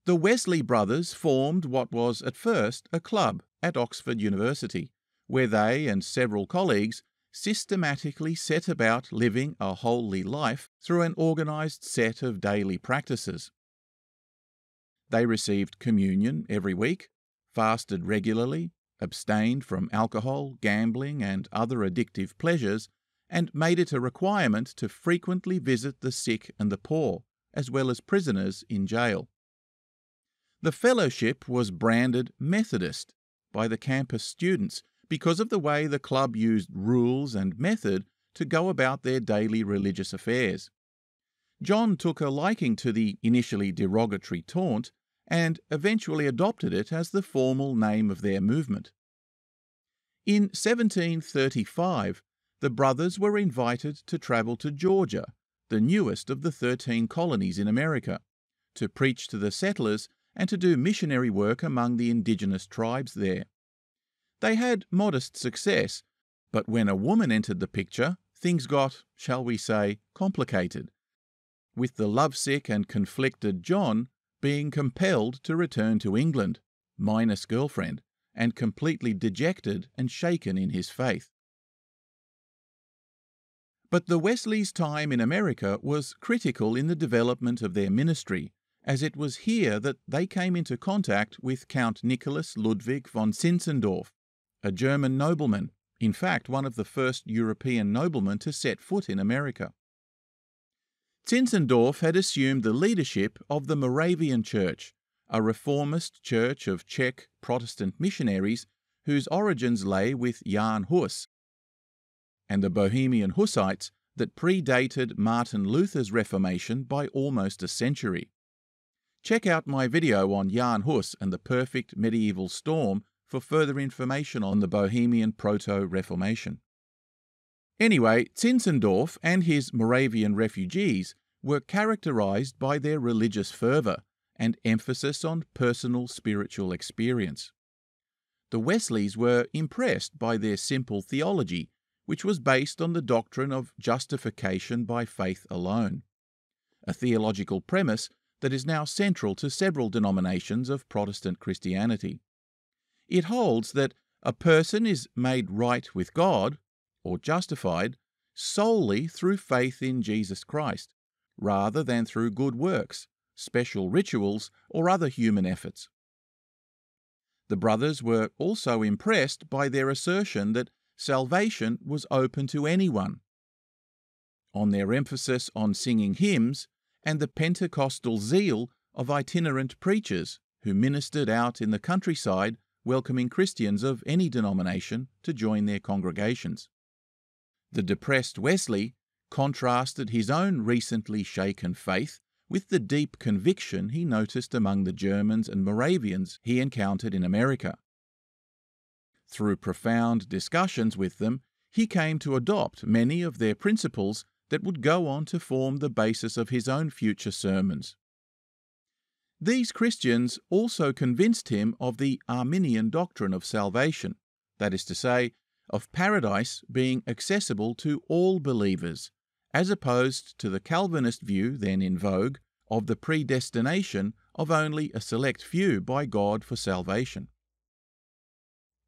The Wesley brothers formed what was at first a club at Oxford University, where they and several colleagues systematically set about living a holy life through an organised set of daily practices. They received communion every week, fasted regularly, abstained from alcohol, gambling, and other addictive pleasures, and made it a requirement to frequently visit the sick and the poor, as well as prisoners in jail. The fellowship was branded Methodist by the campus students because of the way the club used rules and method to go about their daily religious affairs. John took a liking to the initially derogatory taunt and eventually adopted it as the formal name of their movement. In 1735, the brothers were invited to travel to Georgia, the newest of the 13 colonies in America, to preach to the settlers and to do missionary work among the indigenous tribes there. They had modest success, but when a woman entered the picture, things got, shall we say, complicated, with the lovesick and conflicted John being compelled to return to England, minus girlfriend, and completely dejected and shaken in his faith. But the Wesleys' time in America was critical in the development of their ministry, as it was here that they came into contact with Count Nicholas Ludwig von Zinzendorf, a German nobleman, in fact one of the first European noblemen to set foot in America. Zinzendorf had assumed the leadership of the Moravian Church, a reformist church of Czech Protestant missionaries whose origins lay with Jan Hus and the Bohemian Hussites that predated Martin Luther's Reformation by almost a century. Check out my video on Jan Hus and the perfect medieval storm for further information on the Bohemian Proto-Reformation. Anyway, Zinzendorf and his Moravian refugees were characterized by their religious fervor and emphasis on personal spiritual experience. The Wesleys were impressed by their simple theology, which was based on the doctrine of justification by faith alone, a theological premise that is now central to several denominations of Protestant Christianity. It holds that a person is made right with God, or justified, solely through faith in Jesus Christ, rather than through good works, special rituals, or other human efforts. The brothers were also impressed by their assertion that salvation was open to anyone, on their emphasis on singing hymns, and the Pentecostal zeal of itinerant preachers who ministered out in the countryside welcoming Christians of any denomination to join their congregations. The depressed Wesley contrasted his own recently shaken faith with the deep conviction he noticed among the Germans and Moravians he encountered in America. Through profound discussions with them, he came to adopt many of their principles that would go on to form the basis of his own future sermons. These Christians also convinced him of the Arminian doctrine of salvation, that is to say, of paradise being accessible to all believers, as opposed to the Calvinist view then in vogue of the predestination of only a select few by God for salvation.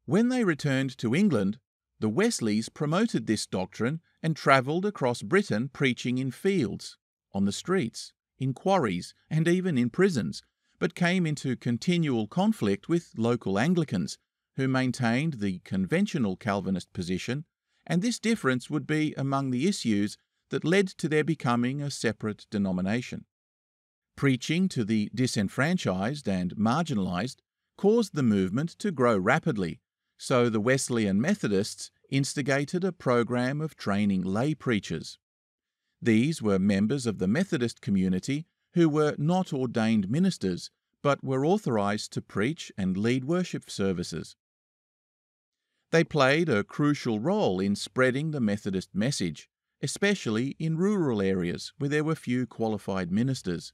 When they returned to England, the Wesleys promoted this doctrine and travelled across Britain preaching in fields, on the streets, in quarries, and even in prisons, but came into continual conflict with local Anglicans, who maintained the conventional Calvinist position, and this difference would be among the issues that led to their becoming a separate denomination. Preaching to the disenfranchised and marginalised caused the movement to grow rapidly, so the Wesleyan Methodists instigated a program of training lay preachers. These were members of the Methodist community who were not ordained ministers, but were authorized to preach and lead worship services. They played a crucial role in spreading the Methodist message, especially in rural areas where there were few qualified ministers.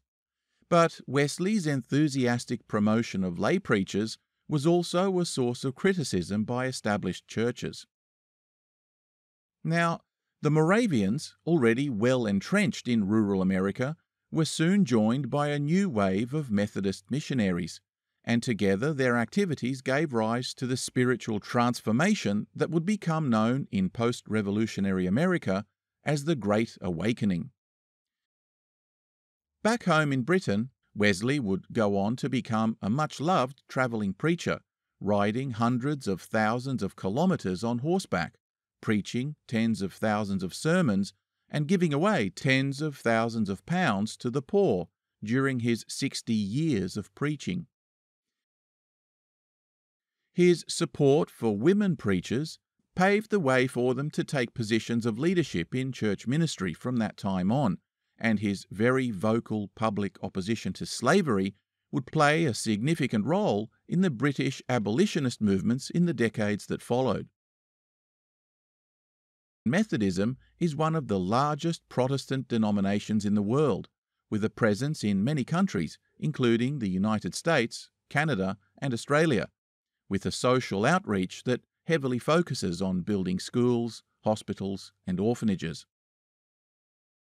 But Wesley's enthusiastic promotion of lay preachers was also a source of criticism by established churches. Now, the Moravians, already well entrenched in rural America, were soon joined by a new wave of Methodist missionaries, and together their activities gave rise to the spiritual transformation that would become known in post-revolutionary America as the Great Awakening. Back home in Britain, Wesley would go on to become a much-loved travelling preacher, riding hundreds of thousands of kilometres on horseback, preaching tens of thousands of sermons, and giving away tens of thousands of pounds to the poor during his 60 years of preaching. His support for women preachers paved the way for them to take positions of leadership in church ministry from that time on, and his very vocal public opposition to slavery would play a significant role in the British abolitionist movements in the decades that followed. Methodism is one of the largest Protestant denominations in the world, with a presence in many countries, including the United States, Canada, and Australia, with a social outreach that heavily focuses on building schools, hospitals, and orphanages.